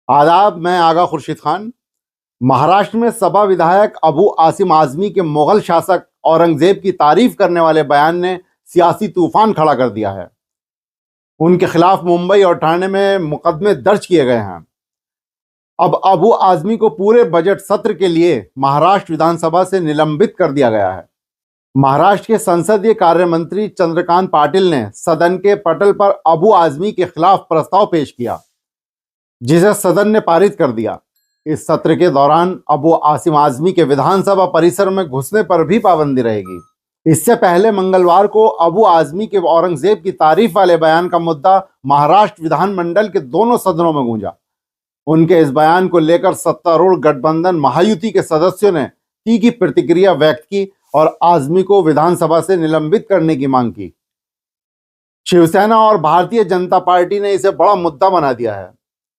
आदाब, मैं आगा खुर्शीद खान। महाराष्ट्र में सपा विधायक अबू आसिम आजमी के मुगल शासक औरंगजेब की तारीफ करने वाले बयान ने सियासी तूफान खड़ा कर दिया है। उनके खिलाफ मुंबई और ठाणे में मुकदमे दर्ज किए गए हैं। अब अबू आजमी को पूरे बजट सत्र के लिए महाराष्ट्र विधानसभा से निलंबित कर दिया गया है। महाराष्ट्र के संसदीय कार्य मंत्री चंद्रकांत पाटिल ने सदन के पटल पर अबू आजमी के खिलाफ प्रस्ताव पेश किया, जिसे सदन ने पारित कर दिया। इस सत्र के दौरान अबू आसिम आजमी के विधानसभा परिसर में घुसने पर भी पाबंदी रहेगी। इससे पहले मंगलवार को अबू आजमी के औरंगजेब की तारीफ वाले बयान का मुद्दा महाराष्ट्र विधानमंडल के दोनों सदनों में गूंजा। उनके इस बयान को लेकर सत्तारूढ़ गठबंधन महायुति के सदस्यों ने तीखी प्रतिक्रिया व्यक्त की और आजमी को विधानसभा से निलंबित करने की मांग की। शिवसेना और भारतीय जनता पार्टी ने इसे बड़ा मुद्दा बना दिया है।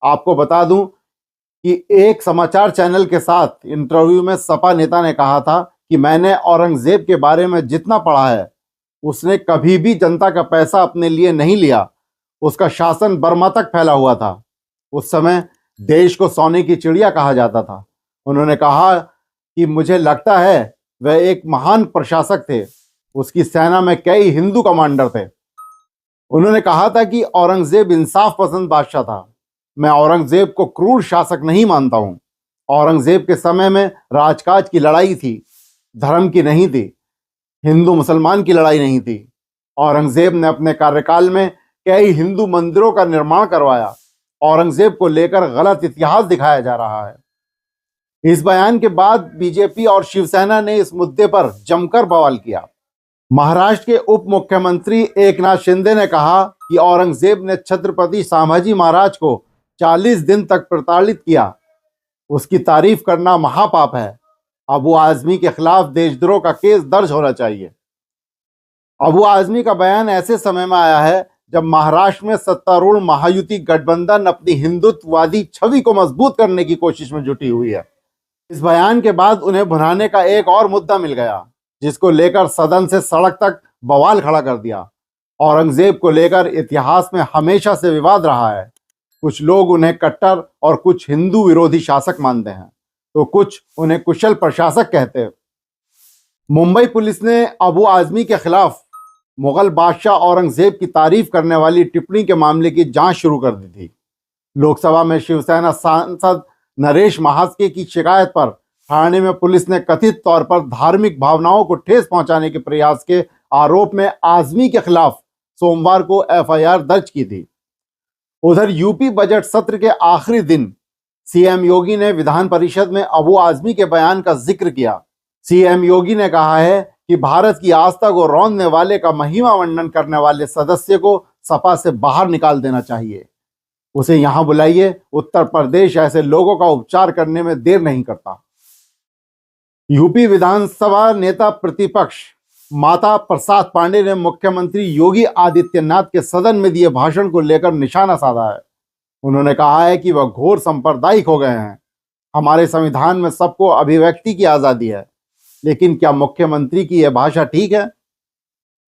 आपको बता दूं कि एक समाचार चैनल के साथ इंटरव्यू में सपा नेता ने कहा था कि मैंने औरंगजेब के बारे में जितना पढ़ा है, उसने कभी भी जनता का पैसा अपने लिए नहीं लिया। उसका शासन बर्मा तक फैला हुआ था। उस समय देश को सोने की चिड़िया कहा जाता था। उन्होंने कहा कि मुझे लगता है वह एक महान प्रशासक थे। उसकी सेना में कई हिंदू कमांडर थे। उन्होंने कहा था कि औरंगजेब इंसाफ पसंद बादशाह था। मैं औरंगजेब को क्रूर शासक नहीं मानता हूं। औरंगजेब के समय में राजकाज की लड़ाई थी, धर्म की नहीं थी। हिंदू मुसलमान की लड़ाई नहीं थी। औरंगजेब ने अपने कार्यकाल में कई हिंदू मंदिरों का निर्माण करवाया। औरंगजेब को लेकर गलत इतिहास दिखाया जा रहा है। इस बयान के बाद बीजेपी और शिवसेना ने इस मुद्दे पर जमकर बवाल किया। महाराष्ट्र के उप मुख्यमंत्री एकनाथ शिंदे ने कहा कि औरंगजेब ने छत्रपति संभाजी महाराज को 40 दिन तक प्रताड़ित किया। उसकी तारीफ करना महापाप है। अबू आजमी के खिलाफ देशद्रोह का केस दर्ज होना चाहिए। अबू आजमी का बयान ऐसे समय में आया है जब महाराष्ट्र में सत्तारूढ़ महायुति गठबंधन अपनी हिंदुत्ववादी छवि को मजबूत करने की कोशिश में जुटी हुई है। इस बयान के बाद उन्हें भुनाने का एक और मुद्दा मिल गया, जिसको लेकर सदन से सड़क तक बवाल खड़ा कर दिया। औरंगजेब को लेकर इतिहास में हमेशा से विवाद रहा है। कुछ लोग उन्हें कट्टर और कुछ हिंदू विरोधी शासक मानते हैं, तो कुछ उन्हें कुशल प्रशासक कहते हैं। मुंबई पुलिस ने अबू आजमी के खिलाफ मुगल बादशाह औरंगजेब की तारीफ करने वाली टिप्पणी के मामले की जांच शुरू कर दी थी। लोकसभा में शिवसेना सांसद नरेश महास्के की शिकायत पर ठाणे में पुलिस ने कथित तौर पर धार्मिक भावनाओं को ठेस पहुंचाने के प्रयास के आरोप में आजमी के खिलाफ सोमवार को एफआईआर दर्ज की थी। उधर यूपी बजट सत्र के आखिरी दिन सीएम योगी ने विधान परिषद में अबू आजमी के बयान का जिक्र किया। सीएम योगी ने कहा है कि भारत की आस्था को रौंदने वाले का महिमा वर्णन करने वाले सदस्य को सपा से बाहर निकाल देना चाहिए। उसे यहां बुलाइए। उत्तर प्रदेश ऐसे लोगों का उपचार करने में देर नहीं करता। यूपी विधानसभा नेता प्रतिपक्ष माता प्रसाद पांडे ने मुख्यमंत्री योगी आदित्यनाथ के सदन में दिए भाषण को लेकर निशाना साधा है। उन्होंने कहा है कि वह घोर सांप्रदायिक हो गए हैं। हमारे संविधान में सबको अभिव्यक्ति की आजादी है, लेकिन क्या मुख्यमंत्री की यह भाषा ठीक है?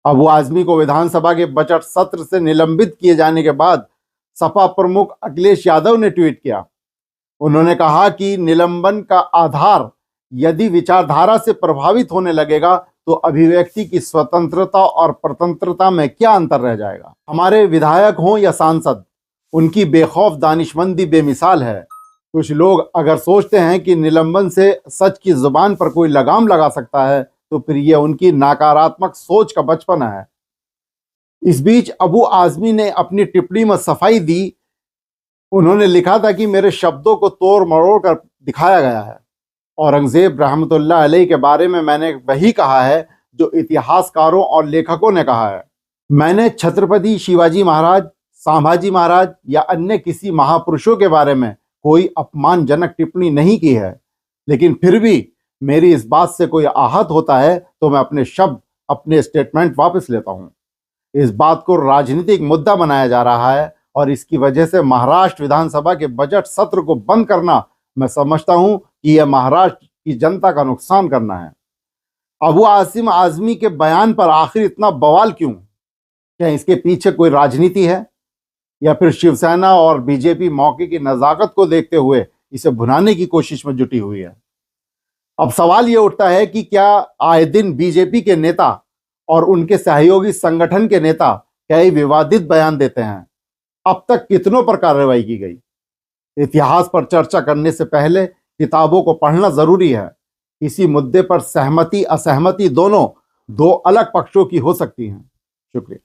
अबू आजमी को विधानसभा के बजट सत्र से निलंबित किए जाने के बाद सपा प्रमुख अखिलेश यादव ने ट्वीट किया। उन्होंने कहा कि निलंबन का आधार यदि विचारधारा से प्रभावित होने लगेगा तो अभिव्यक्ति की स्वतंत्रता और स्वतंत्रता में क्या अंतर रह जाएगा। हमारे विधायक हों या सांसद, उनकी बेखौफ दानिशमंदी बेमिसाल है। कुछ लोग अगर सोचते हैं कि निलंबन से सच की जुबान पर कोई लगाम लगा सकता है, तो फिर यह उनकी नकारात्मक सोच का बचपना है। इस बीच अबू आजमी ने अपनी टिप्पणी में सफाई दी। उन्होंने लिखा था कि मेरे शब्दों को तोड़ मरोड़ कर दिखाया गया है। औरंगजेब रहमतुल्लाह अलैह के बारे में मैंने वही कहा है जो इतिहासकारों और लेखकों ने कहा है। मैंने छत्रपति शिवाजी महाराज, संभाजी महाराज या अन्य किसी महापुरुषों के बारे में कोई अपमानजनक टिप्पणी नहीं की है। लेकिन फिर भी मेरी इस बात से कोई आहत होता है तो मैं अपने शब्द, अपने स्टेटमेंट वापस लेता हूं। इस बात को राजनीतिक मुद्दा बनाया जा रहा है और इसकी वजह से महाराष्ट्र विधानसभा के बजट सत्र को बंद करना मैं समझता हूं कि यह महाराष्ट्र की जनता का नुकसान करना है। अबू आसिम आजमी के बयान पर आखिर इतना बवाल क्यों? क्या इसके पीछे कोई राजनीति है? या फिर शिवसेना और बीजेपी मौके की नजाकत को देखते हुए इसे भुनाने की कोशिश में जुटी हुई है। अब सवाल यह उठता है कि क्या आए दिन बीजेपी के नेता और उनके सहयोगी संगठन के नेता कई विवादित बयान देते हैं। अब तक कितनों पर कार्रवाई की गई? इतिहास पर चर्चा करने से पहले किताबों को पढ़ना जरूरी है। इसी मुद्दे पर सहमति असहमति दोनों दो अलग पक्षों की हो सकती हैं। शुक्रिया।